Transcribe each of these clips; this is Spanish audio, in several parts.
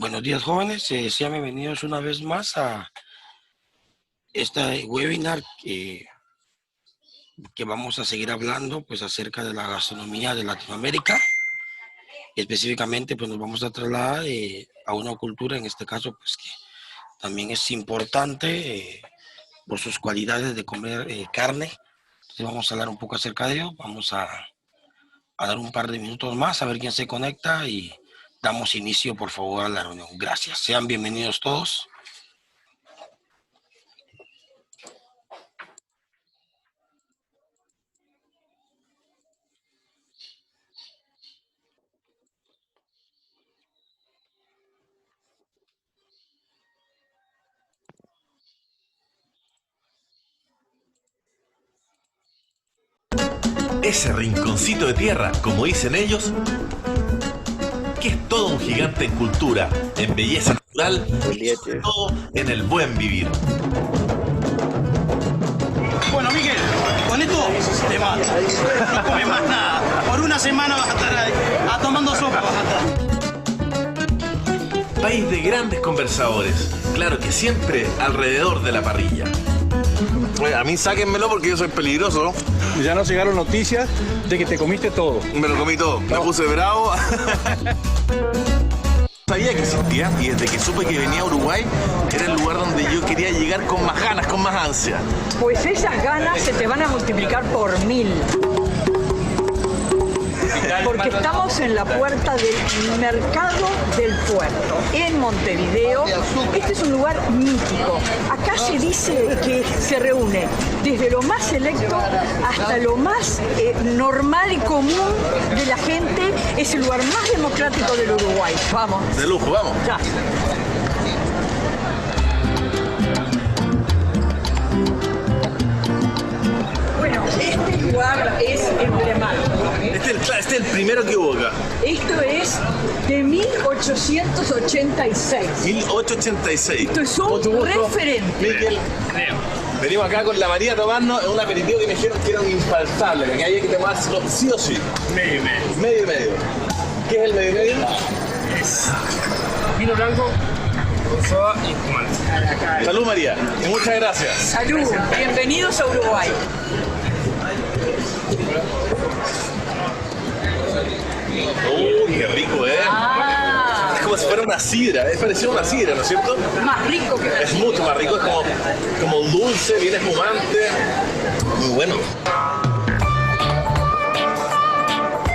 Buenos días, jóvenes. Sean bienvenidos una vez más a este webinar que vamos a seguir hablando pues acerca de la gastronomía de Latinoamérica. Específicamente pues nos vamos a trasladar a una cultura, en este caso pues que también es importante por sus cualidades de comer carne. Entonces vamos a hablar un poco acerca de ello. Vamos a dar un par de minutos más a ver quién se conecta y damos inicio por favor a la reunión. Gracias. Sean bienvenidos todos. Ese rinconcito de tierra, como dicen ellos, que es todo un gigante en cultura, en belleza natural y sobre todo en el buen vivir. Bueno, Miguel, con esto te mata. No comes más nada. Por una semana vas a estar ahí, tomando sopa. Vas a estar. País de grandes conversadores, claro que siempre alrededor de la parrilla. Oye, a mí sáquenmelo porque yo soy peligroso. Ya nos llegaron noticias de que te comiste todo. Me lo comí todo, me puse bravo. Sabía que existía y desde que supe que venía a Uruguay era el lugar donde yo quería llegar con más ganas, con más ansia. Pues esas ganas se te van a multiplicar por 1000. Porque estamos en la puerta del Mercado del Puerto, en Montevideo. Este es un lugar mítico. Acá se dice que se reúne desde lo más selecto hasta lo más normal y común de la gente. Es el lugar más democrático del Uruguay. Vamos. De lujo, vamos. Ya. Bueno, este lugar es emblemático. Este es el primero que hubo acá. Esto es de 1886. 1886. Esto es un referente. Miguel, venimos acá con la María a tomarnos un aperitivo que me dijeron que era un infaltable, que había que tomárselo sí o sí. Medio y medio. Medio y medio. ¿Qué es el medio y medio? Es vino blanco con soda y espumante. Salud, María, y muchas gracias. Salud, bienvenidos a Uruguay. Qué rico, ¿eh? Ah, Es como si fuera una sidra, es parecido a una sidra, ¿no es cierto? más rico que Es mucho más rico, es como dulce, bien espumante. Muy bueno.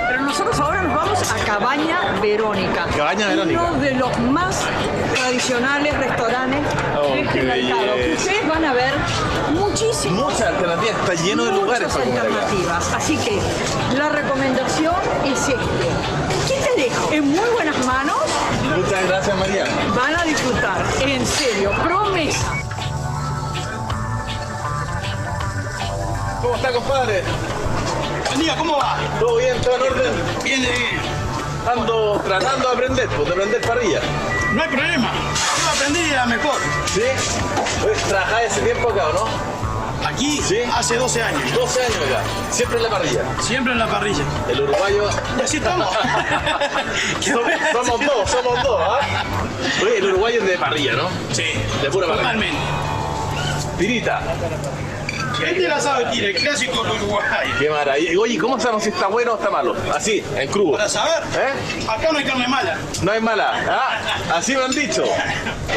Pero nosotros ahora nos vamos a Cabaña Verónica. Cabaña Verónica. Uno de los más tradicionales restaurantes de este qué mercado. Que belleza. ustedes van a ver muchísimos. Muchas alternativas, está lleno de lugares Muchas para comer acá. alternativas. Así que la recomendación es este. ¿Qué te dejo? En muy buenas manos. Muchas gracias, María. Van a disfrutar. En serio, promesa. ¿Cómo está, compadre? Buen día, ¿cómo va? ¿Todo bien? ¿Todo en orden? Bien, bien. Ando tratando de aprender, pues, de aprender parrilla. No hay problema. Yo aprendí de la mejor. ¿Sí? Pues, ¿trabajás ese tiempo acá o no? Aquí Sí. hace 12 años. 12 años acá, siempre en la parrilla. Siempre en la parrilla. El uruguayo... Y así estamos. Somos dos, ¿ah? Oye, el uruguayo es de parrilla, ¿no? Sí, De pura parrilla. totalmente. Tirita. Este es el asado de tira, el clásico del Uruguay. Qué maravilla. Oye, ¿cómo sabemos si está bueno o está malo? Así, en crudo. Para saber, ¿Eh? acá no hay carne mala. No es mala. ¿Ah? Así me han dicho.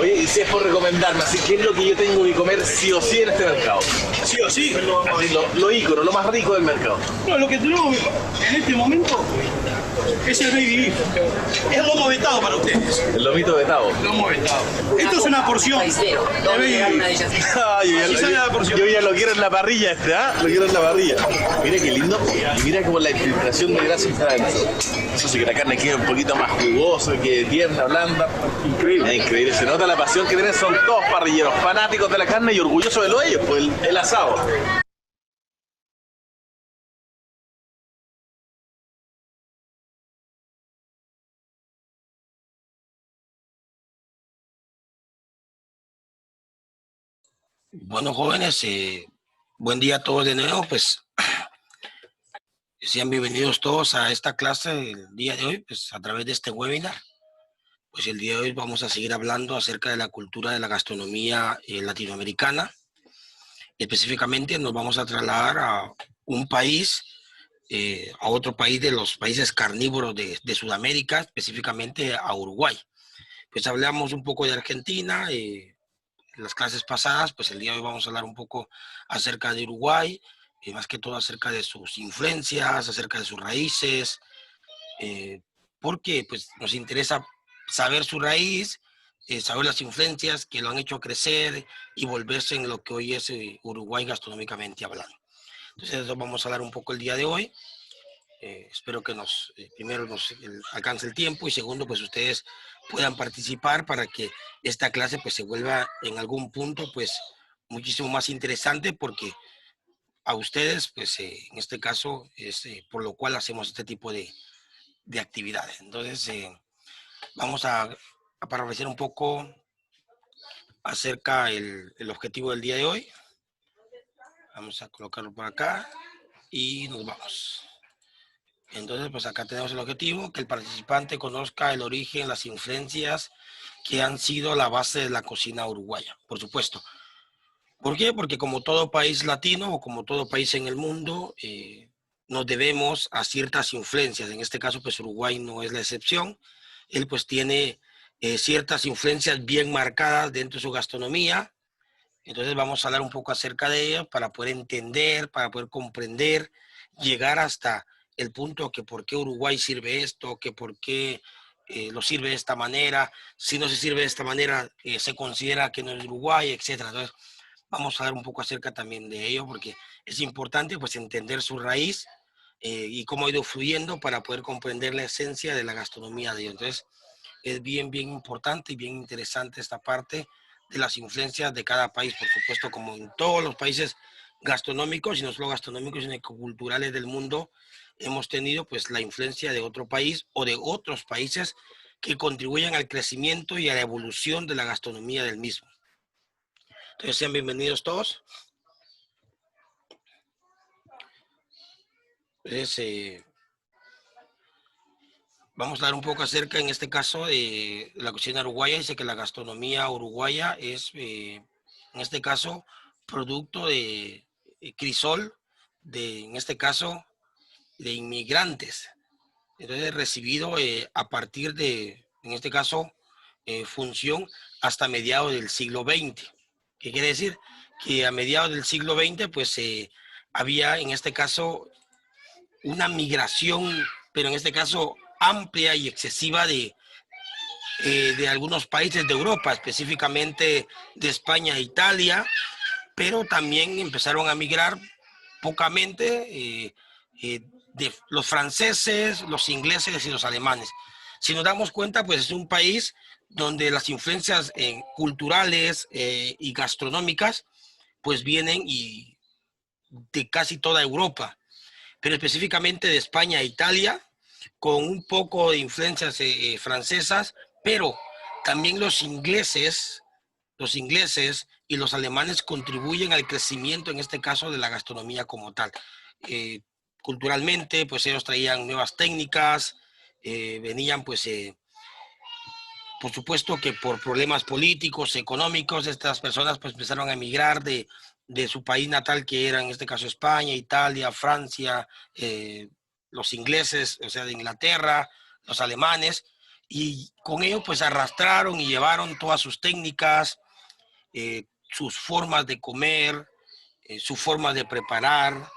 Oye, y si es por recomendarme, así, ¿qué es lo que yo tengo que comer sí o sí en este mercado? Sí o sí. Así, lo ícono, lo más rico del mercado. No, lo que tenemos en este momento es el baby beef. Es lomo vetado para ustedes. El lomito vetado. Lomo vetado. Esto es una porción de baby beef. Ay, Así sale la porción. yo ya lo quiero en la parrilla ¿ah? Lo quiero en la parrilla. Mira qué lindo. Y mira como la infiltración de grasa está dentro. Eso sí que la carne queda un poquito más jugosa, que tierna, blanda. Increíble. Es increíble. Se nota la pasión que tienen. Son todos parrilleros, fanáticos de la carne y orgullosos de lo de ellos, pues el asado. Bueno, jóvenes, buen día a todos de nuevo. Pues sean bienvenidos todos a esta clase el día de hoy, pues a través de este webinar. Pues el día de hoy vamos a seguir hablando acerca de la cultura de la gastronomía latinoamericana. Específicamente nos vamos a trasladar a un país, a otro país de los países carnívoros de Sudamérica, específicamente a Uruguay. Pues hablamos un poco de Argentina, en las clases pasadas, pues el día de hoy vamos a hablar un poco acerca de Uruguay, más que todo acerca de sus influencias, acerca de sus raíces, porque pues nos interesa saber su raíz, saber las influencias que lo han hecho crecer y volverse en lo que hoy es Uruguay gastronómicamente hablando. Entonces de eso vamos a hablar un poco el día de hoy. Espero que primero nos alcance el tiempo y segundo, pues ustedes puedan participar para que esta clase pues se vuelva en algún punto pues muchísimo más interesante, porque a ustedes pues en este caso es por lo cual hacemos este tipo de actividades. Entonces vamos a parafrasear un poco acerca el objetivo del día de hoy. Vamos a colocarlo por acá y nos vamos. Entonces, pues acá tenemos el objetivo, que el participante conozca el origen, las influencias que han sido la base de la cocina uruguaya, por supuesto. ¿Por qué? Porque como todo país latino o como todo país en el mundo, nos debemos a ciertas influencias. En este caso, pues Uruguay no es la excepción. Él pues tiene ciertas influencias bien marcadas dentro de su gastronomía. Entonces vamos a hablar un poco acerca de ellas para poder entender, para poder comprender, llegar hasta el punto que por qué Uruguay sirve esto, que por qué lo sirve de esta manera, si no se sirve de esta manera, se considera que no es Uruguay, etc. Entonces vamos a hablar un poco acerca también de ello, porque es importante pues entender su raíz y cómo ha ido fluyendo para poder comprender la esencia de la gastronomía de ellos. Entonces es bien importante y bien interesante esta parte de las influencias de cada país, por supuesto, como en todos los países gastronómicos, y no solo gastronómicos, sino culturales del mundo, hemos tenido pues la influencia de otro país o de otros países que contribuyen al crecimiento y a la evolución de la gastronomía del mismo. Entonces sean bienvenidos todos. Entonces, vamos a hablar un poco acerca, en este caso, de la cocina uruguaya. Dice que la gastronomía uruguaya es, en este caso, producto de crisol, en este caso, de inmigrantes. Entonces, recibido a partir de, en este caso, función hasta mediados del siglo XX. ¿Qué quiere decir? Que a mediados del siglo XX, pues, había, en este caso, una migración, pero en este caso amplia y excesiva de algunos países de Europa, específicamente de España e Italia, pero también empezaron a migrar pocamente de los franceses, los ingleses y los alemanes. Si nos damos cuenta, pues es un país donde las influencias culturales y gastronómicas pues vienen de casi toda Europa, pero específicamente de España e Italia, con un poco de influencias francesas, pero también los ingleses y los alemanes contribuyen al crecimiento, en este caso, de la gastronomía como tal. Culturalmente, pues ellos traían nuevas técnicas, venían pues por supuesto que por problemas políticos, económicos, estas personas pues empezaron a emigrar de su país natal, que era en este caso España, Italia, Francia, los ingleses, o sea, de Inglaterra, los alemanes, y con ello pues arrastraron y llevaron todas sus técnicas, sus formas de comer, su forma de preparar,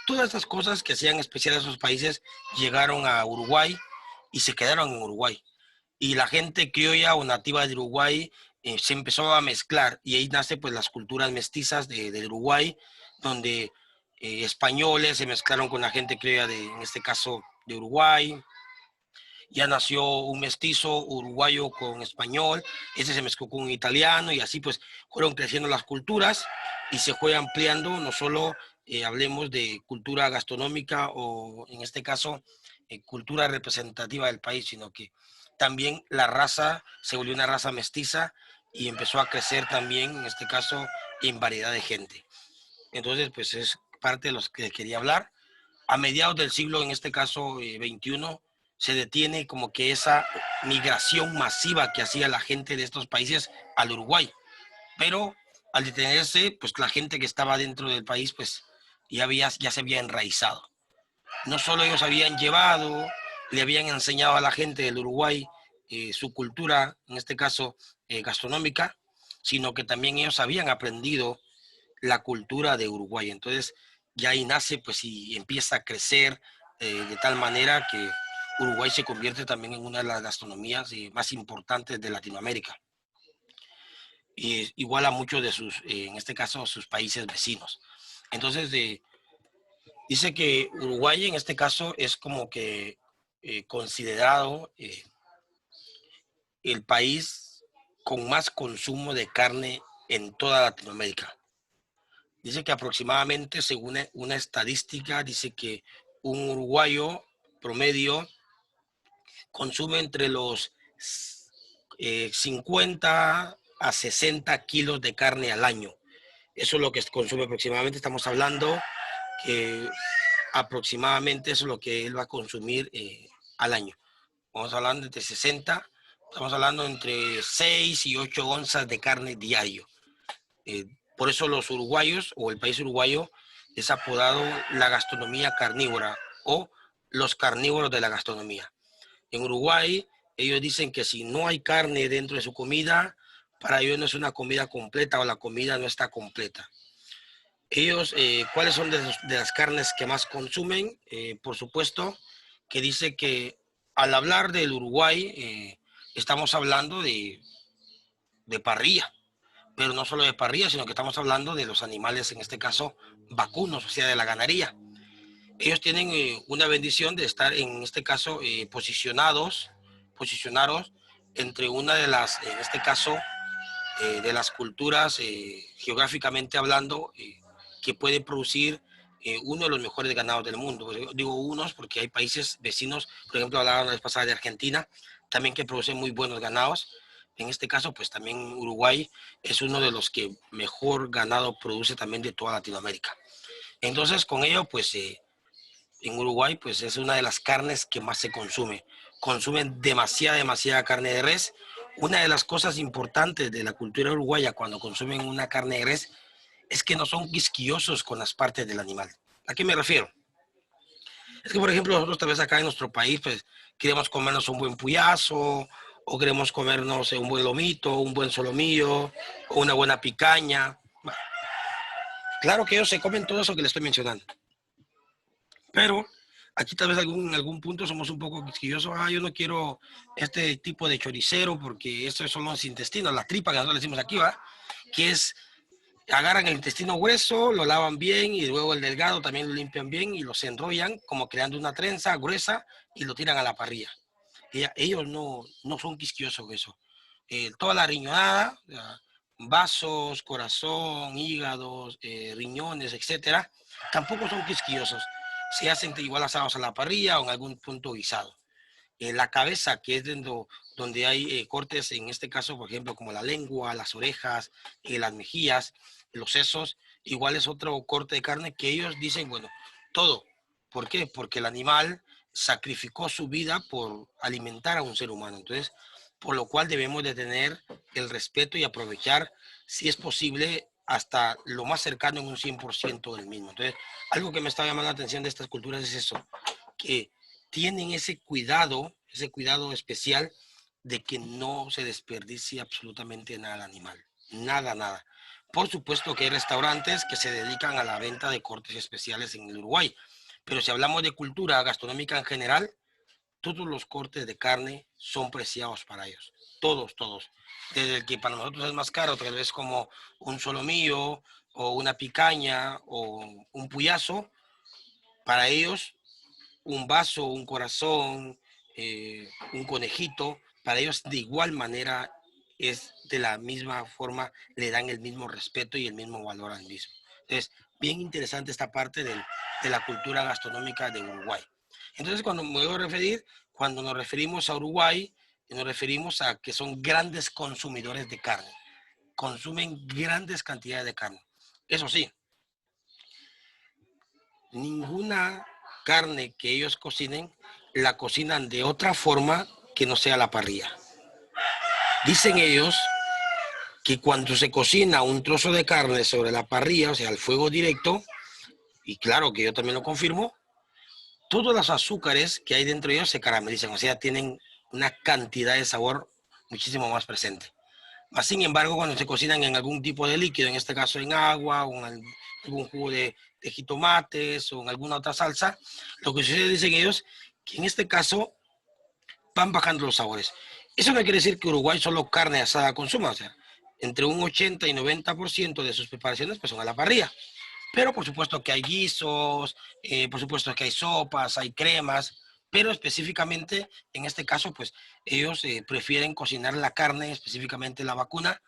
todas estas cosas que hacían especiales a esos países llegaron a Uruguay y se quedaron en Uruguay. Y la gente criolla o nativa de Uruguay se empezó a mezclar, y ahí nace pues las culturas mestizas de Uruguay, donde españoles se mezclaron con la gente criolla en este caso de Uruguay. Ya nació un mestizo uruguayo con español, ese se mezcló con un italiano, y así pues fueron creciendo las culturas y se fue ampliando. No solo hablemos de cultura gastronómica o en este caso cultura representativa del país, sino que también la raza se volvió una raza mestiza y empezó a crecer también, en este caso, en variedad de gente. Entonces, pues es parte de los que quería hablar. A mediados del siglo, en este caso, XXI, se detiene como que esa migración masiva que hacía la gente de estos países al Uruguay. Pero al detenerse, pues la gente que estaba dentro del país, pues ya se había enraizado. No solo ellos habían llevado, le habían enseñado a la gente del Uruguay su cultura, en este caso gastronómica, sino que también ellos habían aprendido la cultura de Uruguay. Entonces ya ahí nace pues y empieza a crecer de tal manera que Uruguay se convierte también en una de las gastronomías más importantes de Latinoamérica. Igual a muchos de sus, en este caso, sus países vecinos. Entonces, dice que Uruguay en este caso es como que considerado el país con más consumo de carne en toda Latinoamérica. Dice que aproximadamente, según una estadística, dice que un uruguayo promedio consume entre los 50 a 60 kilos de carne al año. Eso es lo que consume aproximadamente. Estamos hablando que aproximadamente eso es lo que él va a consumir al año. Vamos hablando entre 60, estamos hablando entre 6 y 8 onzas de carne diario. Por eso los uruguayos o el país uruguayo es apodado la gastronomía carnívora o los carnívoros de la gastronomía. En Uruguay, ellos dicen que si no hay carne dentro de su comida, para ellos no es una comida completa o la comida no está completa. Ellos, ¿cuáles son de las carnes que más consumen? Por supuesto, que dice que al hablar del Uruguay, estamos hablando de parrilla, pero no solo de parrilla, sino que estamos hablando de los animales, en este caso, vacunos, o sea, de la ganadería. Ellos tienen una bendición de estar, en este caso, posicionados entre una de las, en este caso, de las culturas, geográficamente hablando, que puede producir uno de los mejores ganados del mundo. Digo unos porque hay países vecinos, por ejemplo, hablaba la vez pasada de Argentina, también que producen muy buenos ganados. En este caso, pues también Uruguay es uno de los que mejor ganado produce también de toda Latinoamérica. Entonces, con ello, pues en Uruguay, pues es una de las carnes que más se consume. Consumen demasiada carne de res. Una de las cosas importantes de la cultura uruguaya cuando consumen una carne de res es que no son quisquillosos con las partes del animal. ¿A qué me refiero? Es que, por ejemplo, nosotros tal vez acá en nuestro país, pues queremos comernos un buen puyazo, o queremos comernos un buen lomito, un buen solomillo, o una buena picaña. Claro que ellos se comen todo eso que les estoy mencionando. Pero aquí tal vez en algún punto somos un poco quisquillosos. Yo no quiero este tipo de choricero porque estos son los intestinos, la tripa que nosotros le decimos aquí, ¿va? Que es, agarran el intestino grueso, lo lavan bien y luego el delgado también lo limpian bien y los enrollan como creando una trenza gruesa y lo tiran a la parrilla. Ellos no son quisquillosos con eso. Toda la riñonada, vasos, corazón, hígados, riñones, etcétera, tampoco son quisquillosos. Se hacen igual asados a la parrilla o en algún punto guisado. La cabeza, que es donde hay cortes, en este caso, por ejemplo, como la lengua, las orejas, las mejillas, los sesos, igual es otro corte de carne que ellos dicen, bueno, todo. ¿Por qué? Porque el animal sacrificó su vida por alimentar a un ser humano. Entonces, por lo cual debemos de tener el respeto y aprovechar, si es posible, hasta lo más cercano en un 100% del mismo. Entonces, algo que me está llamando la atención de estas culturas es eso, que tienen ese cuidado especial de que no se desperdicie absolutamente nada al animal. Nada. Por supuesto que hay restaurantes que se dedican a la venta de cortes especiales en el Uruguay, pero si hablamos de cultura gastronómica en general, todos los cortes de carne son preciados para ellos. Todos. Desde el que para nosotros es más caro, tal vez como un solomillo o una picaña o un puyazo, para ellos un vaso, un corazón, un conejito, para ellos de igual manera es de la misma forma, le dan el mismo respeto y el mismo valor al mismo. Entonces, bien interesante esta parte de la cultura gastronómica de Uruguay. Entonces, cuando nos referimos a Uruguay, nos referimos a que son grandes consumidores de carne. Consumen grandes cantidades de carne. Eso sí, ninguna carne que ellos cocinen la cocinan de otra forma que no sea la parrilla. Dicen ellos que cuando se cocina un trozo de carne sobre la parrilla, o sea, al fuego directo, y claro que yo también lo confirmo, todos los azúcares que hay dentro de ellos se caramelizan, o sea, tienen una cantidad de sabor muchísimo más presente. Mas, sin embargo, cuando se cocinan en algún tipo de líquido, en este caso en agua o en algún jugo de jitomates o en alguna otra salsa, lo que sucede, dicen ellos, que en este caso van bajando los sabores. Eso no quiere decir que Uruguay solo carne asada consuma, o sea, entre un 80 y 90% de sus preparaciones pues son a la parrilla. Pero por supuesto que hay guisos, por supuesto que hay sopas, hay cremas, pero específicamente en este caso pues ellos prefieren cocinar la carne, específicamente la vacuna,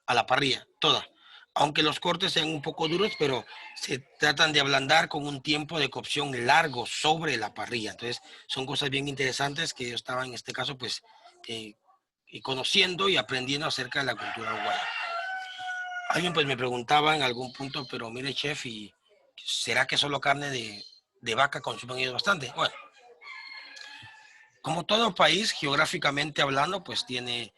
a la parrilla, toda. Aunque los cortes sean un poco duros, pero se tratan de ablandar con un tiempo de cocción largo sobre la parrilla. Entonces son cosas bien interesantes que yo estaba en este caso pues conociendo y aprendiendo acerca de la cultura uruguaya. Alguien pues me preguntaba en algún punto, pero mire chef, ¿y será que solo carne de vaca consumen ellos bastante? Bueno, como todo país, geográficamente hablando, pues tiene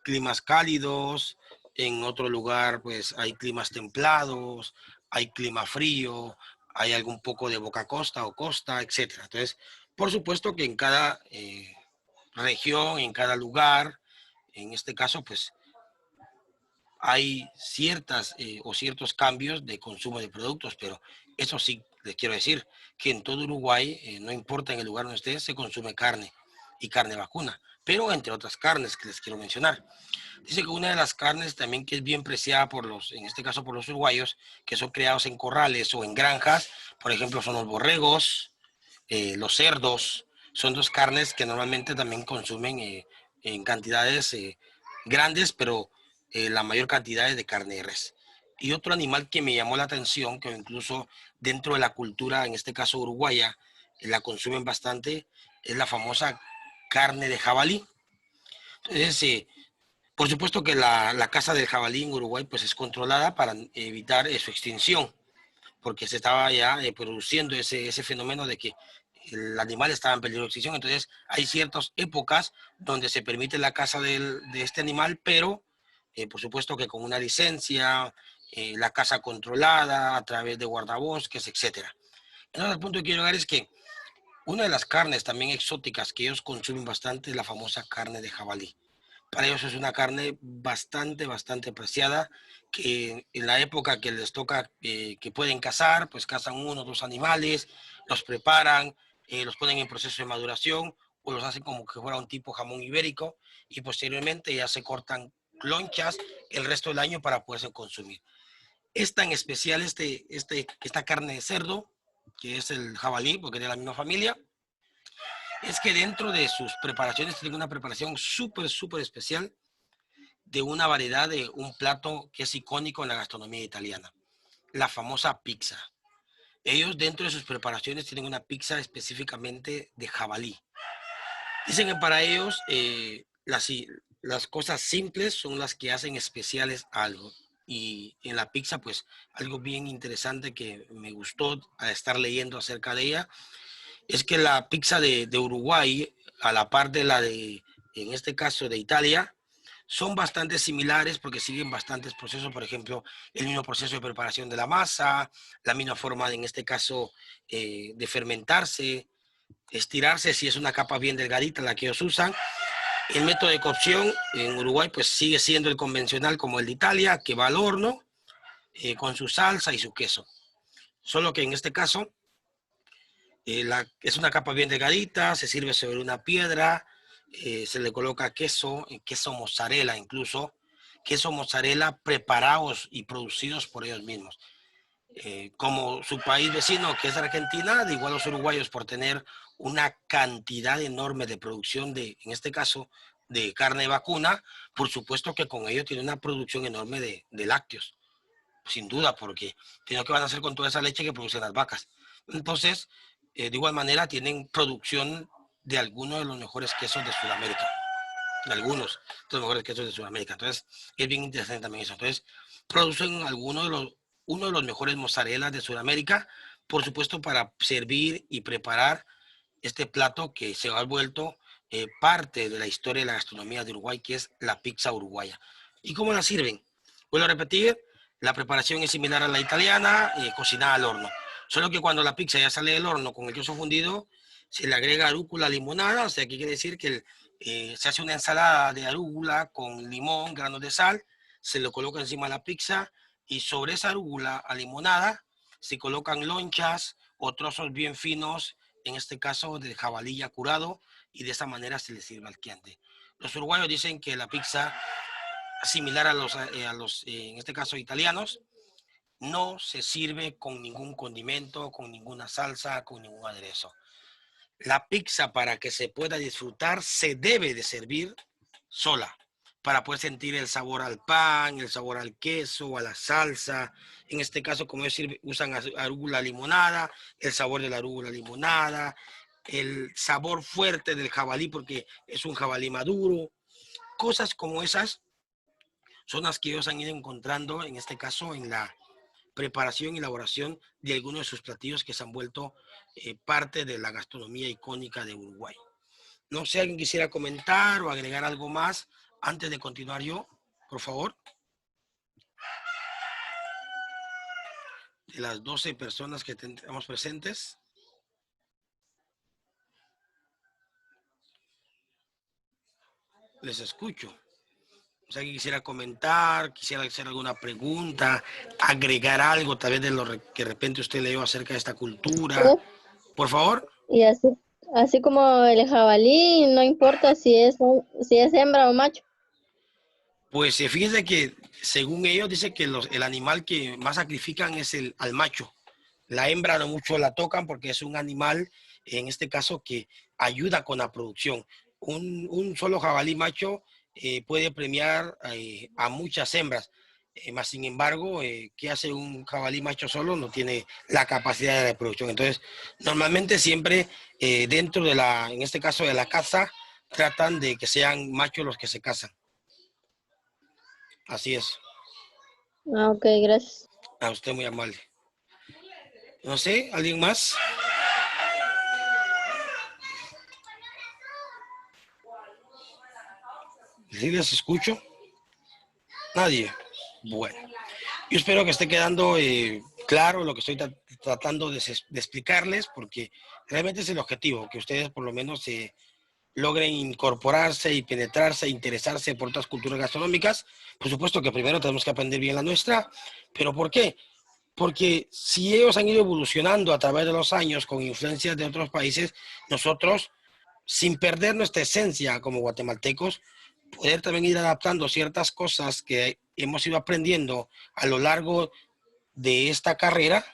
climas cálidos, en otro lugar pues hay climas templados, hay clima frío, hay algún poco de boca costa o costa, etcétera. Entonces, por supuesto que en cada región, en cada lugar, en este caso pues hay ciertas o ciertos cambios de consumo de productos, pero eso sí, les quiero decir que en todo Uruguay, no importa en el lugar donde esté, se consume carne y carne vacuna, pero entre otras carnes que les quiero mencionar. Dice que una de las carnes también que es bien preciada por los, en este caso por los uruguayos, que son criados en corrales o en granjas, por ejemplo, son los borregos, los cerdos, son dos carnes que normalmente también consumen en cantidades grandes, pero la mayor cantidad es de carne de res. Y otro animal que me llamó la atención, que incluso dentro de la cultura, en este caso uruguaya, la consumen bastante, es la famosa carne de jabalí. Entonces, por supuesto que la caza del jabalí en Uruguay pues es controlada para evitar su extinción, porque se estaba ya produciendo ese fenómeno de que el animal estaba en peligro de extinción. Entonces hay ciertas épocas donde se permite la caza de este animal, pero por supuesto que con una licencia, la caza controlada a través de guardabosques, etc. Entonces, el punto que quiero llegar es que una de las carnes también exóticas que ellos consumen bastante es la famosa carne de jabalí. Para ellos es una carne bastante apreciada, que en la época que les toca que pueden cazar, pues cazan uno o dos animales, los preparan, los ponen en proceso de maduración o los hacen como que fuera un tipo jamón ibérico y posteriormente ya se cortan lonchas el resto del año para poderse consumir. Es tan especial esta carne de cerdo, que es el jabalí, porque es de la misma familia, es que dentro de sus preparaciones tienen una preparación súper especial de una variedad de un plato que es icónico en la gastronomía italiana, la famosa pizza. Ellos dentro de sus preparaciones tienen una pizza específicamente de jabalí. Dicen que para ellos las cosas simples son las que hacen especiales algo. Y en la pizza, pues algo bien interesante que me gustó al estar leyendo acerca de ella, es que la pizza de Uruguay, a la par de la de, en este caso, de Italia, son bastante similares porque siguen bastantes procesos, por ejemplo, el mismo proceso de preparación de la masa, la misma forma, en este caso, de fermentarse, estirarse, si es una capa bien delgadita la que ellos usan. El método de cocción en Uruguay pues sigue siendo el convencional como el de Italia, que va al horno con su salsa y su queso. Solo que en este caso es una capa bien delgadita, se sirve sobre una piedra, se le coloca queso mozzarella incluso, queso mozzarella preparados y producidos por ellos mismos. Como su país vecino, que es Argentina, de igual los uruguayos por tener una cantidad enorme de producción en este caso, de carne vacuna, por supuesto que con ello tiene una producción enorme de lácteos, sin duda, porque tiene que van a hacer con toda esa leche que producen las vacas. Entonces, de igual manera, tienen producción de algunos de los mejores quesos de Sudamérica, de algunos de los mejores quesos de Sudamérica. Entonces, es bien interesante también eso. Entonces, producen uno de los mejores mozzarellas de Sudamérica, por supuesto, para servir y preparar este plato que se ha vuelto parte de la historia de la gastronomía de Uruguay, que es la pizza uruguaya. ¿Y cómo la sirven? Vuelvo a repetir, la preparación es similar a la italiana, cocinada al horno. Solo que cuando la pizza ya sale del horno con el queso fundido, se le agrega arúgula limonada, o sea, que quiere decir que se hace una ensalada de arúgula con limón, granos de sal, se lo coloca encima de la pizza y sobre esa arúgula limonada se colocan lonchas o trozos bien finos, en este caso de jabalí ya curado, y de esa manera se le sirve al cliente. Los uruguayos dicen que la pizza, similar a los en este caso italianos, no se sirve con ningún condimento, con ninguna salsa, con ningún aderezo. La pizza, para que se pueda disfrutar, se debe de servir sola, para poder sentir el sabor al pan, el sabor al queso, a la salsa. En este caso, como decir, usan arúgula limonada, el sabor de la arúgula limonada, el sabor fuerte del jabalí, porque es un jabalí maduro. Cosas como esas son las que ellos han ido encontrando, en este caso, en la preparación y elaboración de algunos de sus platillos que se han vuelto parte de la gastronomía icónica de Uruguay. No sé, alguien quisiera comentar o agregar algo más antes de continuar yo, por favor. De las 12 personas que tenemos presentes. Les escucho. O sea, que quisiera comentar, quisiera hacer alguna pregunta, agregar algo, tal vez de lo que de repente usted leyó acerca de esta cultura. Por favor. Y así como el jabalí, no importa si es hembra o macho. Pues fíjense que según ellos dice que el animal que más sacrifican es al macho. La hembra no mucho la tocan porque es un animal, en este caso, que ayuda con la producción. Un solo jabalí macho puede premiar a muchas hembras. Más sin embargo, ¿qué hace un jabalí macho solo? No tiene la capacidad de reproducción. Entonces, normalmente siempre dentro de en este caso de la caza, tratan de que sean machos los que se casan. Así es. Ah, ok, gracias. A usted muy amable. No sé, ¿alguien más? ¿Sí les escucho? Nadie. Bueno, yo espero que esté quedando claro lo que estoy tratando de explicarles, porque realmente es el objetivo, que ustedes por lo menos logren incorporarse y penetrarse, interesarse por otras culturas gastronómicas. Por supuesto que primero tenemos que aprender bien la nuestra, pero ¿por qué? Porque si ellos han ido evolucionando a través de los años con influencias de otros países, nosotros, sin perder nuestra esencia como guatemaltecos, poder también ir adaptando ciertas cosas que hemos ido aprendiendo a lo largo de esta carrera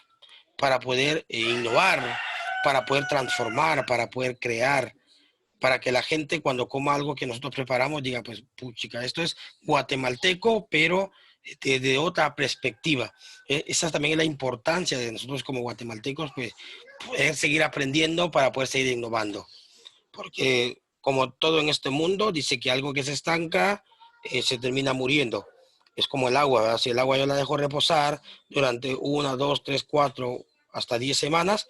para poder innovar, para poder transformar, para poder crear, para que la gente cuando coma algo que nosotros preparamos diga, pues, puchica, esto es guatemalteco, pero de otra perspectiva. Esa también es la importancia de nosotros como guatemaltecos, pues, poder seguir aprendiendo para poder seguir innovando. Porque como todo en este mundo, dice que algo que se estanca se termina muriendo. Es como el agua, ¿verdad? Si el agua yo la dejo reposar durante 1, 2, 3, 4, hasta 10 semanas,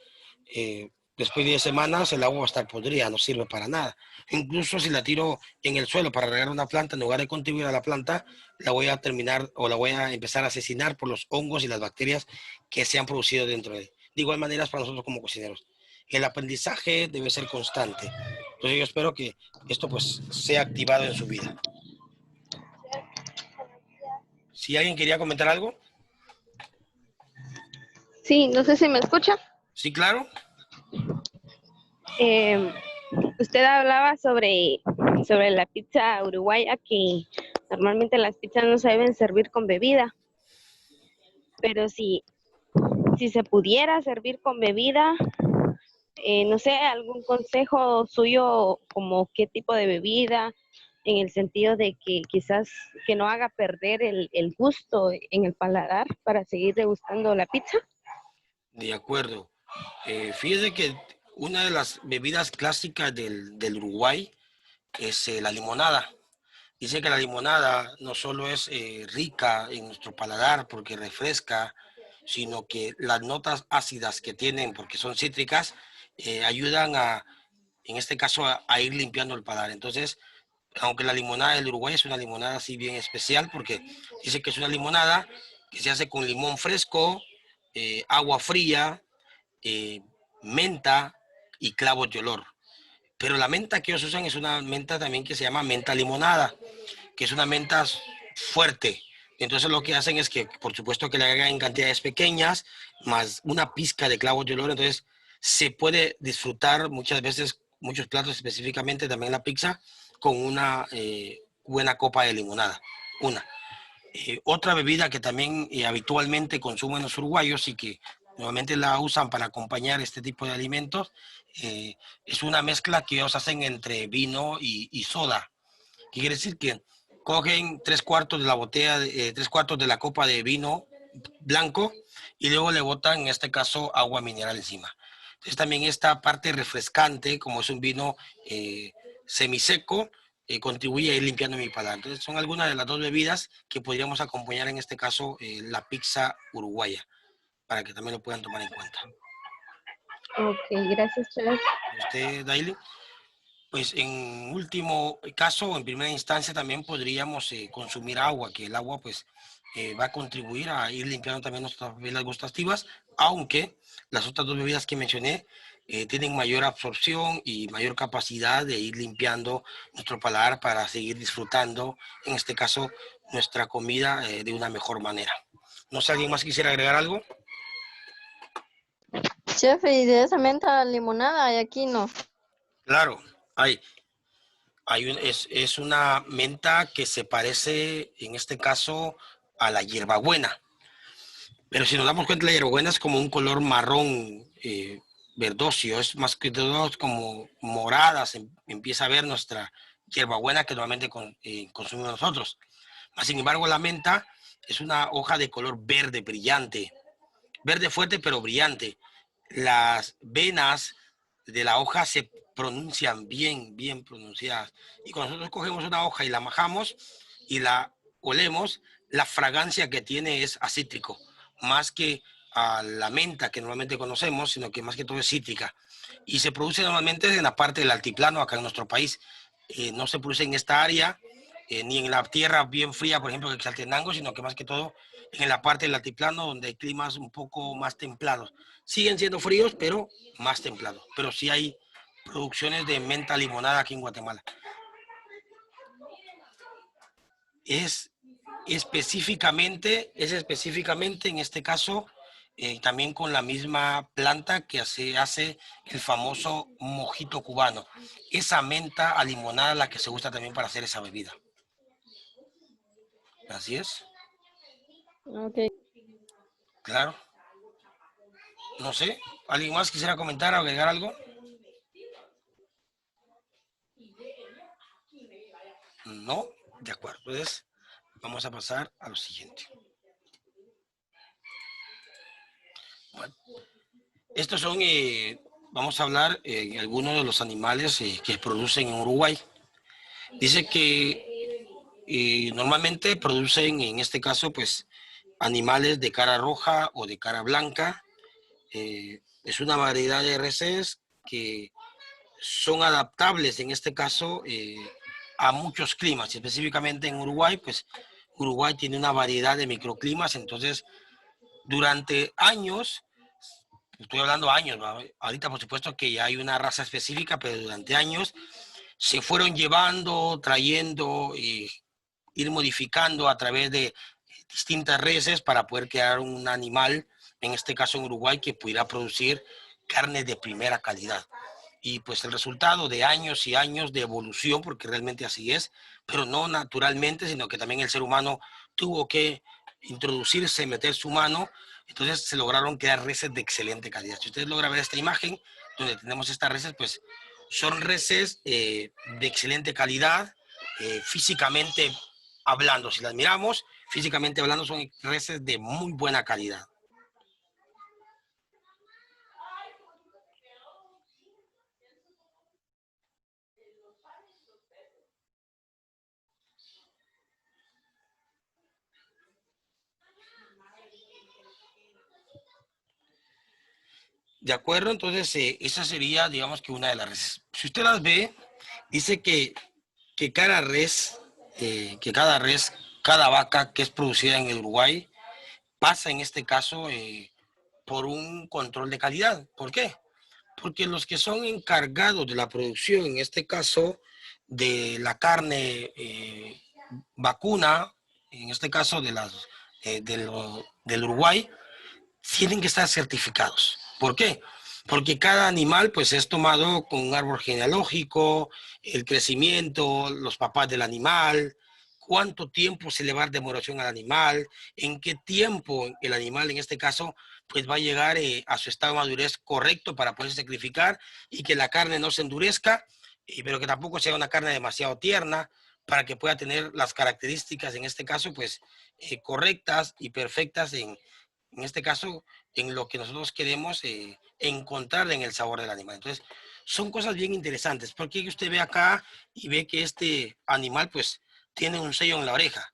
después de 10 semanas el agua va a estar podrida, no sirve para nada. Incluso si la tiro en el suelo para regar una planta, en lugar de contribuir a la planta, la voy a terminar o la voy a empezar a asesinar por los hongos y las bacterias que se han producido dentro de él. De igual manera es para nosotros como cocineros. El aprendizaje debe ser constante. Entonces yo espero que esto pues sea activado en su vida. Si alguien quería comentar algo. Sí, no sé si me escucha. Sí, claro. Usted hablaba sobre la pizza uruguaya, que normalmente las pizzas no se deben servir con bebida, pero si se pudiera servir con bebida, no sé, algún consejo suyo, como qué tipo de bebida, en el sentido de que quizás que no haga perder el gusto en el paladar para seguir degustando la pizza. De acuerdo. Fíjese que una de las bebidas clásicas del Uruguay es la limonada. Dice que la limonada no solo es rica en nuestro paladar porque refresca, sino que las notas ácidas que tienen, porque son cítricas, ayudan a en este caso a ir limpiando el paladar. Entonces, aunque la limonada del Uruguay es una limonada así bien especial, porque dice que es una limonada que se hace con limón fresco, agua fría, eh, menta y clavos de olor. Pero la menta que ellos usan es una menta también que se llama menta limonada, que es una menta fuerte. Entonces lo que hacen es que, por supuesto, que le agregan en cantidades pequeñas, más una pizca de clavos de olor. Entonces se puede disfrutar muchas veces, muchos platos, específicamente también la pizza, con una buena copa de limonada. Una. Otra bebida que también habitualmente consumen los uruguayos y que nuevamente la usan para acompañar este tipo de alimentos, es una mezcla que ellos hacen entre vino y soda. ¿Qué quiere decir? Que cogen 3/4 de la botella, 3/4 de la copa de vino blanco y luego le botan, en este caso, agua mineral encima. Entonces también esta parte refrescante, como es un vino semiseco, contribuye a ir limpiando mi paladar. Entonces son algunas de las dos bebidas que podríamos acompañar, en este caso, la pizza uruguaya, para que también lo puedan tomar en cuenta. Ok, gracias, chef. Usted, Daily. Pues en último caso, en primera instancia, también podríamos consumir agua, que el agua pues va a contribuir a ir limpiando también nuestras papilas gustativas, aunque las otras dos bebidas que mencioné tienen mayor absorción y mayor capacidad de ir limpiando nuestro paladar para seguir disfrutando, en este caso, nuestra comida de una mejor manera. No sé, ¿alguien más quisiera agregar algo? Chef, ¿y de esa menta limonada? Y aquí no. Claro, hay. Es una menta que se parece, en este caso, a la hierbabuena. Pero si nos damos cuenta, la hierbabuena es como un color marrón verdocio, es más que todo como morada, se empieza a ver nuestra hierbabuena que normalmente consumimos nosotros. Sin embargo, la menta es una hoja de color verde brillante, verde fuerte pero brillante. Las venas de la hoja se pronuncian bien pronunciadas. Y cuando nosotros cogemos una hoja y la majamos y la olemos, la fragancia que tiene es a cítrico, más que a la menta que normalmente conocemos, sino que más que todo es cítrica. Y se produce normalmente en la parte del altiplano acá en nuestro país. No se produce en esta área, ni en la tierra bien fría, por ejemplo, en Quetzaltenango, sino que más que todo en la parte del altiplano, donde hay climas un poco más templados. Siguen siendo fríos, pero más templados. Pero sí hay producciones de menta limonada aquí en Guatemala. Es específicamente en este caso, también con la misma planta que se hace el famoso mojito cubano. Esa menta alimonada la que se usa también para hacer esa bebida. Así es. Ok. Claro. No sé, ¿alguien más quisiera comentar o agregar algo? No, de acuerdo. Entonces, vamos a pasar a lo siguiente. Bueno, estos son, vamos a hablar algunos de los animales que producen en Uruguay. Dice que normalmente producen, en este caso, pues, animales de cara roja o de cara blanca. Es una variedad de reses que son adaptables, en este caso, a muchos climas. Específicamente en Uruguay, pues Uruguay tiene una variedad de microclimas, entonces durante años, estoy hablando años, ¿no? Ahorita por supuesto que ya hay una raza específica, pero durante años se fueron llevando, trayendo y ir modificando a través de distintas reses para poder crear un animal, en este caso en Uruguay, que pudiera producir carne de primera calidad. Y pues el resultado de años y años de evolución, porque realmente así es, pero no naturalmente, sino que también el ser humano tuvo que introducirse, meter su mano, entonces se lograron crear reses de excelente calidad. Si ustedes logran ver esta imagen, donde tenemos estas reses, pues son reses de excelente calidad, físicamente hablando. Si las miramos, físicamente hablando, son reses de muy buena calidad. ¿De acuerdo? Entonces, esa sería, digamos que una de las reses. Si usted las ve, dice que cada res, cada vaca que es producida en el Uruguay, pasa en este caso por un control de calidad. ¿Por qué? Porque los que son encargados de la producción, en este caso de la carne vacuna, en este caso del Uruguay, tienen que estar certificados. ¿Por qué? Porque cada animal pues es tomado con un árbol genealógico, el crecimiento, los papás del animal, cuánto tiempo se le va a dar de maduración al animal, en qué tiempo el animal en este caso pues va a llegar a su estado de madurez correcto para poder sacrificar y que la carne no se endurezca, pero que tampoco sea una carne demasiado tierna para que pueda tener las características en este caso pues correctas y perfectas en este caso, en lo que nosotros queremos encontrar en el sabor del animal. Entonces, son cosas bien interesantes, porque usted ve acá y ve que este animal, pues, tiene un sello en la oreja.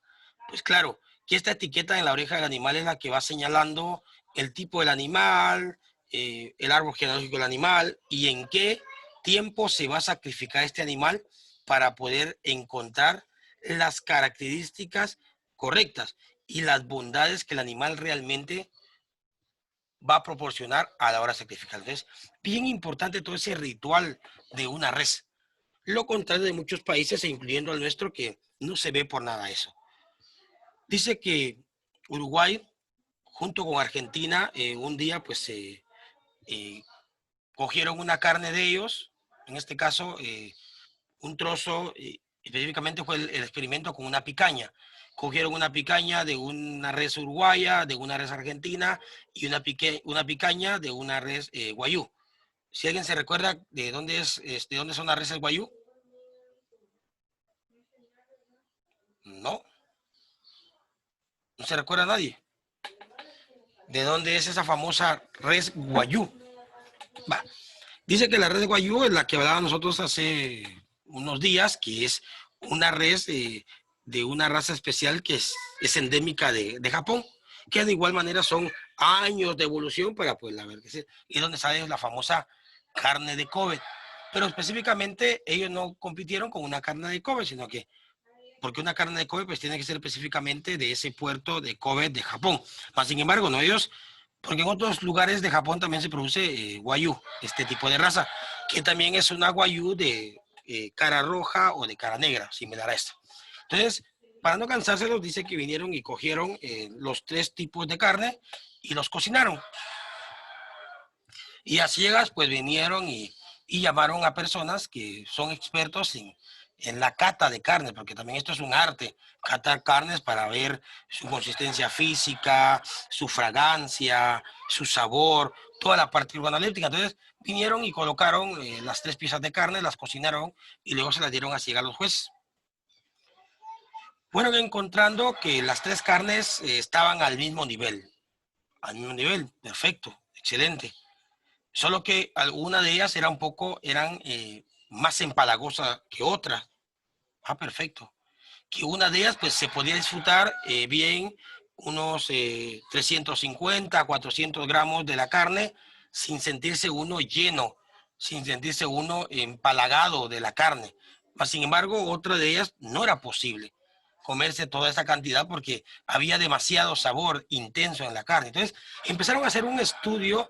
Pues claro, que esta etiqueta en la oreja del animal es la que va señalando el tipo del animal, el árbol genealógico del animal y en qué tiempo se va a sacrificar este animal para poder encontrar las características correctas y las bondades que el animal realmente va a proporcionar a la hora de sacrificar. Entonces, bien importante todo ese ritual de una res. Lo contrario de muchos países, incluyendo el nuestro, que no se ve por nada eso. Dice que Uruguay, junto con Argentina, un día pues cogieron una carne de ellos, en este caso un trozo, específicamente fue el experimento con una picaña. Cogieron una picaña de una res uruguaya, de una res argentina y una picaña de una res guayú. Si alguien se recuerda de dónde son las reses guayú. No. No se recuerda a nadie. ¿De dónde es esa famosa res guayú? Va. Dice que la res guayú es la que hablábamos nosotros hace unos días, que es una res de una raza especial que es endémica de Japón, que de igual manera son años de evolución para poderla ver. Y donde sale la famosa carne de Kobe. Pero específicamente ellos no compitieron con una carne de Kobe, sino que porque una carne de Kobe pues tiene que ser específicamente de ese puerto de Kobe de Japón. Mas, sin embargo, no ellos, porque en otros lugares de Japón también se produce guayú, este tipo de raza, que también es una guayú de cara roja o de cara negra, similar a esta. Entonces, para no cansárselos, dice que vinieron y cogieron los 3 tipos de carne y los cocinaron. Y a ciegas, pues vinieron y llamaron a personas que son expertos en la cata de carne, porque también esto es un arte, catar carnes para ver su consistencia física, su fragancia, su sabor, toda la parte organoléptica. Entonces vinieron y colocaron las 3 piezas de carne, las cocinaron y luego se las dieron a ciegas a los jueces. Fueron encontrando que las 3 carnes estaban al mismo nivel, perfecto, excelente. Solo que alguna de ellas eran más empalagosas que otras. Ah, perfecto. Que una de ellas pues se podía disfrutar bien unos 350, 400 gramos de la carne sin sentirse uno lleno, sin sentirse uno empalagado de la carne. Mas, sin embargo, otra de ellas no era posible comerse toda esa cantidad porque había demasiado sabor intenso en la carne. Entonces empezaron a hacer un estudio,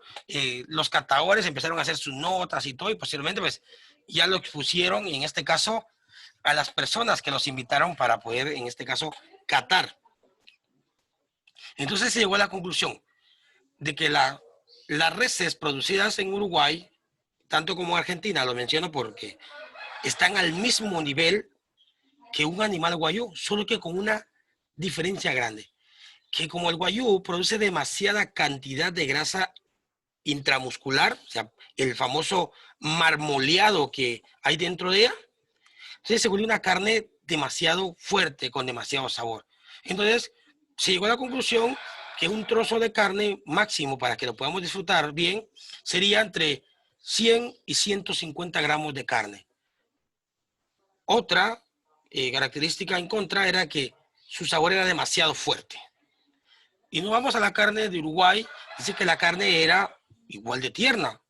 los catadores empezaron a hacer sus notas y todo, y posteriormente pues ya lo expusieron, y en este caso a las personas que los invitaron para poder, en este caso, catar. Entonces se llegó a la conclusión de que las reses producidas en Uruguay, tanto como en Argentina, lo menciono porque están al mismo nivel que un animal guayú, solo que con una diferencia grande, que como el guayú produce demasiada cantidad de grasa intramuscular, o sea, el famoso marmoleado que hay dentro de ella, entonces se vuelve una carne demasiado fuerte, con demasiado sabor. Entonces se llegó a la conclusión que un trozo de carne máximo para que lo podamos disfrutar bien sería entre 100 y 150 gramos de carne. Otra característica en contra era que su sabor era demasiado fuerte. Y nos vamos a la carne de Uruguay. Dice que la carne era igual de tierna,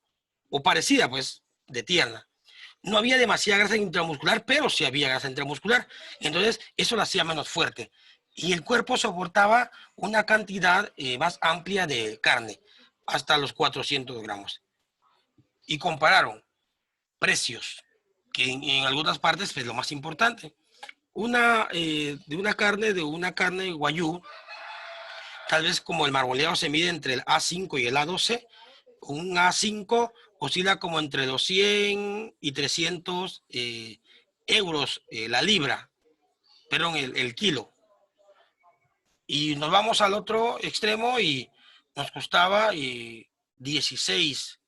o parecida, pues, de tierna. No había demasiada grasa intramuscular, pero sí había grasa intramuscular. Entonces, eso la hacía menos fuerte. Y el cuerpo soportaba una cantidad más amplia de carne, hasta los 400 gramos. Y compararon precios, que en algunas partes es lo más importante. De una carne guayú, tal vez como el marmoleado se mide entre el A5 y el A12, un A5 oscila como entre los 100 y 300 euros la libra, perdón, el kilo. Y nos vamos al otro extremo y nos costaba 16,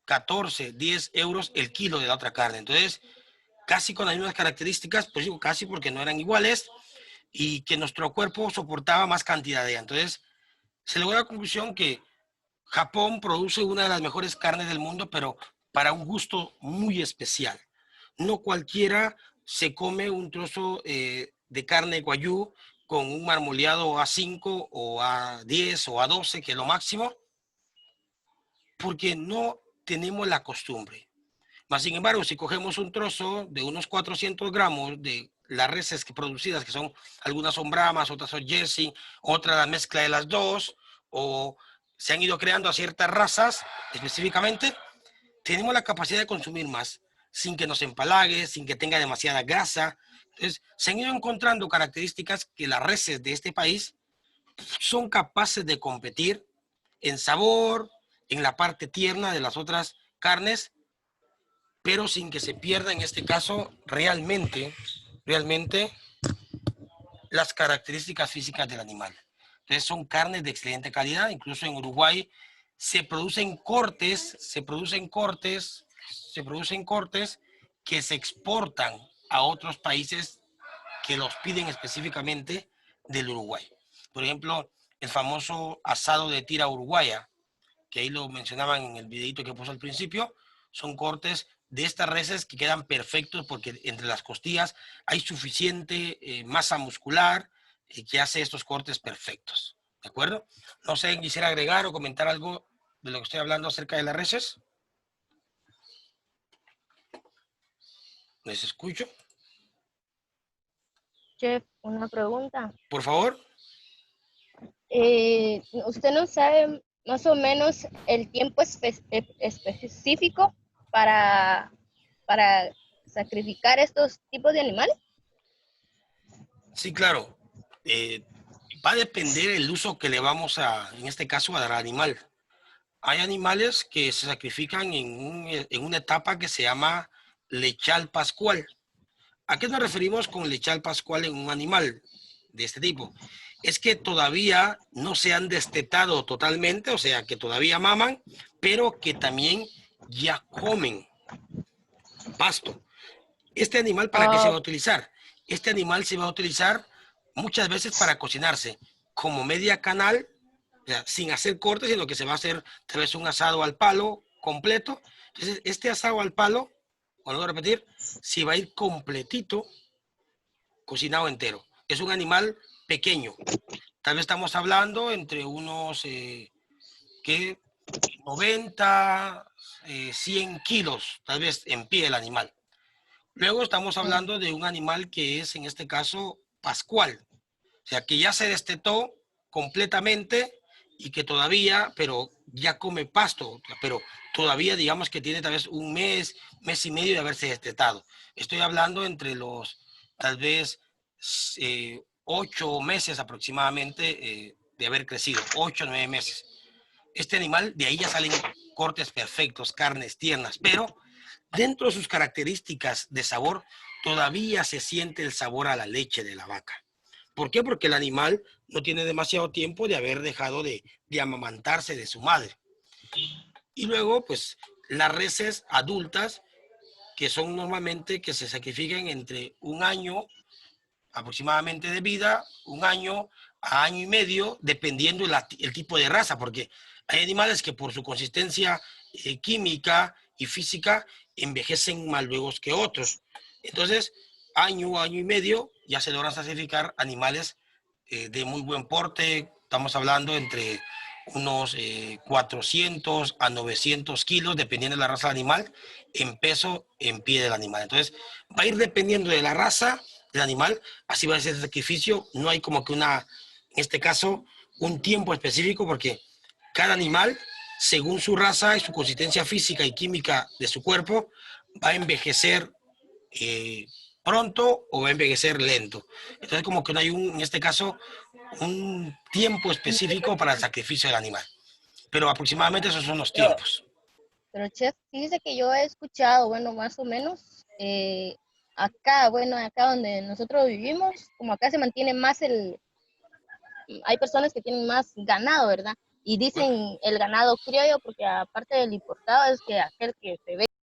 14, 10 euros el kilo de la otra carne. Entonces, casi con las mismas características, pues digo casi porque no eran iguales, y que nuestro cuerpo soportaba más cantidad de ella. Entonces, se llegó a la conclusión que Japón produce una de las mejores carnes del mundo, pero para un gusto muy especial. No cualquiera se come un trozo de carne guayú con un marmoleado A5 o A10 o A12, que es lo máximo, porque no tenemos la costumbre. Mas, sin embargo, si cogemos un trozo de unos 400 gramos de las reses producidas, que son algunas son Brahmas, otras son Jersey, otra la mezcla de las dos, o se han ido creando a ciertas razas específicamente, tenemos la capacidad de consumir más, sin que nos empalague, sin que tenga demasiada grasa. Entonces, se han ido encontrando características que las reses de este país son capaces de competir en sabor, en la parte tierna de las otras carnes, pero sin que se pierda en este caso realmente las características físicas del animal. Entonces son carnes de excelente calidad. Incluso en Uruguay se producen cortes que se exportan a otros países que los piden específicamente del Uruguay. Por ejemplo, el famoso asado de tira uruguaya, que ahí lo mencionaban en el videito que puse al principio, son cortes de estas reses que quedan perfectos porque entre las costillas hay suficiente masa muscular que hace estos cortes perfectos. ¿De acuerdo? No sé, quisiera agregar o comentar algo de lo que estoy hablando acerca de las reses. ¿Les escucho? Chef, una pregunta. Por favor. ¿Usted no sabe más o menos el tiempo específico para sacrificar estos tipos de animales? Sí, claro. Va a depender el uso que le vamos en este caso, a dar al animal. Hay animales que se sacrifican en una etapa que se llama lechal pascual. ¿A qué nos referimos con lechal pascual en un animal de este tipo? Es que todavía no se han destetado totalmente, o sea, que todavía maman, pero que también ya comen pasto. ¿Este animal para qué se va a utilizar? Este animal se va a utilizar muchas veces para cocinarse como media canal, o sea, sin hacer cortes, sino que se va a hacer tal vez un asado al palo completo. Entonces, este asado al palo, vuelvo a repetir, si va a ir completito, cocinado entero. Es un animal pequeño. Tal vez estamos hablando entre unos 90, 100 kilos, tal vez en pie el animal. Luego estamos hablando de un animal que es, en este caso, pascual. O sea, que ya se destetó completamente y que todavía, pero ya come pasto, pero todavía digamos que tiene tal vez un mes, mes y medio de haberse destetado. Estoy hablando entre los tal vez 8 meses aproximadamente de haber crecido, 8 o 9 meses. Este animal, de ahí ya salen cortes perfectos, carnes tiernas, pero dentro de sus características de sabor, todavía se siente el sabor a la leche de la vaca. ¿Por qué? Porque el animal no tiene demasiado tiempo de haber dejado de amamantarse de su madre. Y luego, pues, las reses adultas, que son normalmente que se sacrifican entre un año aproximadamente de vida, un año a año y medio, dependiendo el tipo de raza, porque hay animales que por su consistencia química y física envejecen más luego que otros. Entonces, año, año y medio, ya se logran sacrificar animales de muy buen porte. Estamos hablando entre unos 400 a 900 kilos, dependiendo de la raza del animal, en peso, en pie del animal. Entonces, va a ir dependiendo de la raza del animal, así va a ser el sacrificio. No hay como que en este caso, un tiempo específico, porque cada animal, según su raza y su consistencia física y química de su cuerpo, va a envejecer pronto o va a envejecer lento. Entonces, como que no hay en este caso, un tiempo específico para el sacrificio del animal. Pero aproximadamente esos son los tiempos. Pero chef, fíjese que yo he escuchado, bueno, más o menos, acá donde nosotros vivimos, como acá se mantiene más hay personas que tienen más ganado, ¿verdad? Y dicen el ganado criollo porque aparte del importado es que aquel que se ve